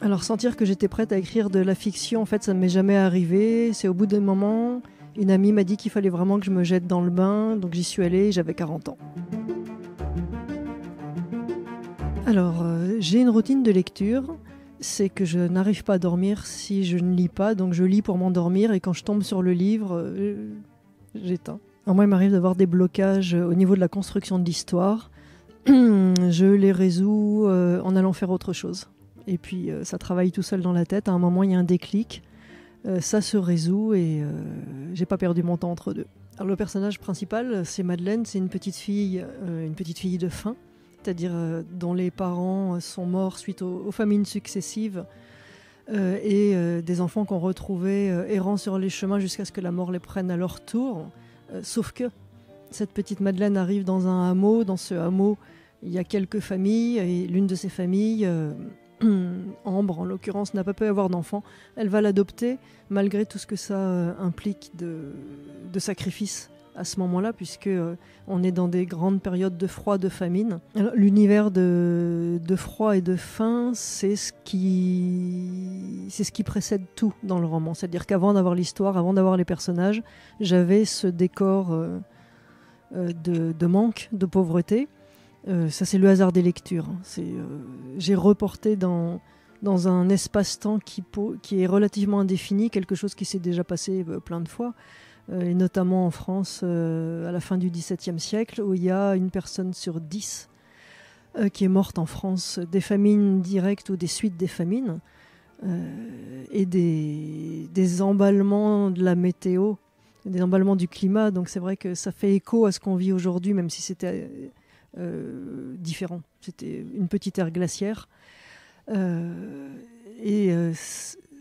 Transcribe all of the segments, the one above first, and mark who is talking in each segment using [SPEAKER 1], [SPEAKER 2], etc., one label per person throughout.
[SPEAKER 1] Alors sentir que j'étais prête à écrire de la fiction, en fait, ça ne m'est jamais arrivé. C'est au bout d'un moment, une amie m'a dit qu'il fallait vraiment que je me jette dans le bain, donc j'y suis allée, j'avais 40 ans. Alors, j'ai une routine de lecture, c'est que je n'arrive pas à dormir si je ne lis pas, donc je lis pour m'endormir et quand je tombe sur le livre, j'éteins. Alors moi, il m'arrive d'avoir des blocages au niveau de la construction de l'histoire. Je les résous en allant faire autre chose. Et puis ça travaille tout seul dans la tête. À un moment, il y a un déclic. Ça se résout et j'ai pas perdu mon temps entre deux. Alors le personnage principal, c'est Madeleine. C'est une petite fille de faim, c'est-à-dire dont les parents sont morts suite aux famines successives et des enfants qu'on retrouvait errant sur les chemins jusqu'à ce que la mort les prenne à leur tour. Sauf que cette petite Madeleine arrive dans un hameau. Dans ce hameau, il y a quelques familles et l'une de ces familles, Ambre en l'occurrence, n'a pas pu avoir d'enfant. Elle va l'adopter malgré tout ce que ça implique de sacrifice à ce moment-là, puisque on est dans des grandes périodes de froid, de famine. Alors, l'univers de froid et de faim, c'est ce qui précède tout dans le roman. C'est-à-dire qu'avant d'avoir l'histoire, avant d'avoir les personnages, j'avais ce décor de manque, de pauvreté. Ça, c'est le hasard des lectures. J'ai reporté dans un espace-temps qui est relativement indéfini, quelque chose qui s'est déjà passé plein de fois, et notamment en France à la fin du XVIIe siècle, où il y a une personne sur 10 qui est morte en France des famines directes ou des suites des famines, et des emballements de la météo, des emballements du climat. Donc c'est vrai que ça fait écho à ce qu'on vit aujourd'hui, même si c'était différent. C'était une petite ère glaciaire.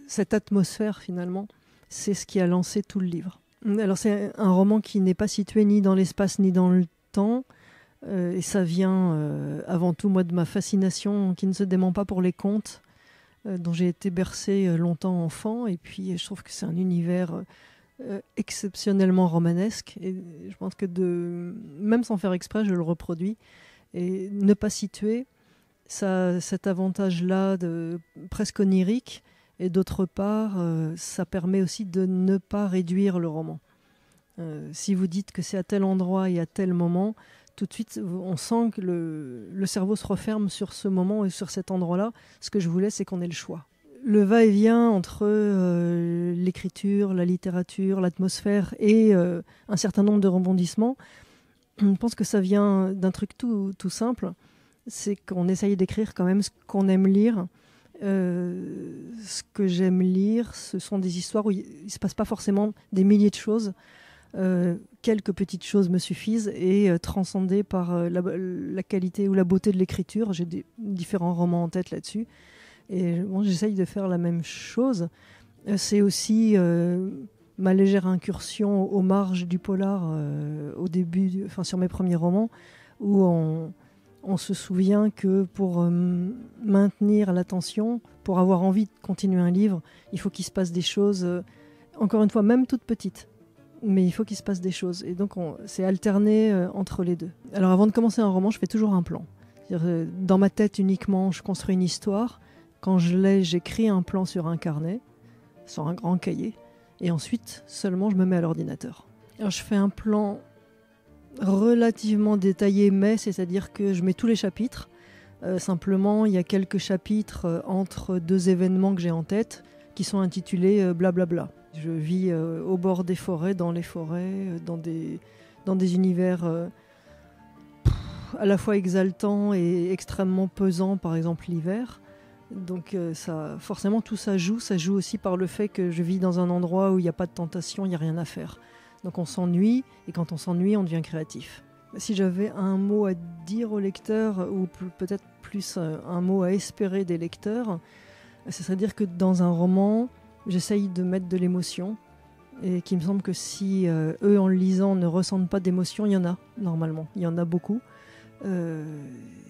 [SPEAKER 1] Cette atmosphère, finalement, c'est ce qui a lancé tout le livre. Alors c'est un roman qui n'est pas situé ni dans l'espace ni dans le temps. Et ça vient avant tout, moi, de ma fascination qui ne se dément pas pour les contes, dont j'ai été bercée longtemps enfant. Et puis je trouve que c'est un univers exceptionnellement romanesque, et je pense que même sans faire exprès, je le reproduis. Et ne pas situer, ça, cet avantage-là de presque onirique, et d'autre part, ça permet aussi de ne pas réduire le roman. Si vous dites que c'est à tel endroit et à tel moment, tout de suite, on sent que le cerveau se referme sur ce moment et sur cet endroit-là. Ce que je voulais, c'est qu'on ait le choix. Le va-et-vient entre l'écriture, la littérature, l'atmosphère et un certain nombre de rebondissements, je pense que ça vient d'un truc tout simple, c'est qu'on essaye d'écrire quand même ce qu'on aime lire. Ce que j'aime lire, ce sont des histoires où il ne se passe pas forcément des milliers de choses. Quelques petites choses me suffisent, et transcendées par la qualité ou la beauté de l'écriture. J'ai différents romans en tête là-dessus. Et bon, j'essaye de faire la même chose. C'est aussi ma légère incursion aux marges du polar au début, sur mes premiers romans, où on se souvient que pour maintenir l'attention, pour avoir envie de continuer un livre, il faut qu'il se passe des choses, encore une fois, même toutes petites. Mais il faut qu'il se passe des choses. Et donc, c'est alterné entre les deux. Alors, avant de commencer un roman, je fais toujours un plan. C'est-à-dire, dans ma tête uniquement, je construis une histoire. Quand je l'ai, j'écris un plan sur un carnet, sur un grand cahier. Et ensuite, seulement, je me mets à l'ordinateur. Alors, je fais un plan relativement détaillé, mais c'est-à-dire que je mets tous les chapitres. Simplement, il y a quelques chapitres entre deux événements que j'ai en tête qui sont intitulés blablabla. Je vis au bord des forêts, dans les forêts, dans des univers à la fois exaltants et extrêmement pesants, par exemple l'hiver. Donc forcément tout ça joue aussi par le fait que je vis dans un endroit où il n'y a pas de tentation, il n'y a rien à faire. Donc on s'ennuie, et quand on s'ennuie, on devient créatif. Si j'avais un mot à dire aux lecteurs, ou peut-être plus un mot à espérer des lecteurs, ce serait dire que dans un roman, j'essaye de mettre de l'émotion, et qu'il me semble que si eux, en le lisant, ne ressentent pas d'émotion, il y en a, normalement, il y en a beaucoup.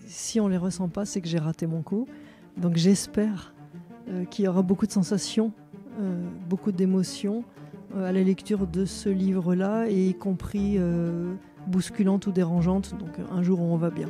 [SPEAKER 1] Si on ne les ressent pas, c'est que j'ai raté mon coup. Donc j'espère qu'il y aura beaucoup de sensations, beaucoup d'émotions à la lecture de ce livre-là, et y compris bousculantes ou dérangeantes. Donc un jour où on va bien.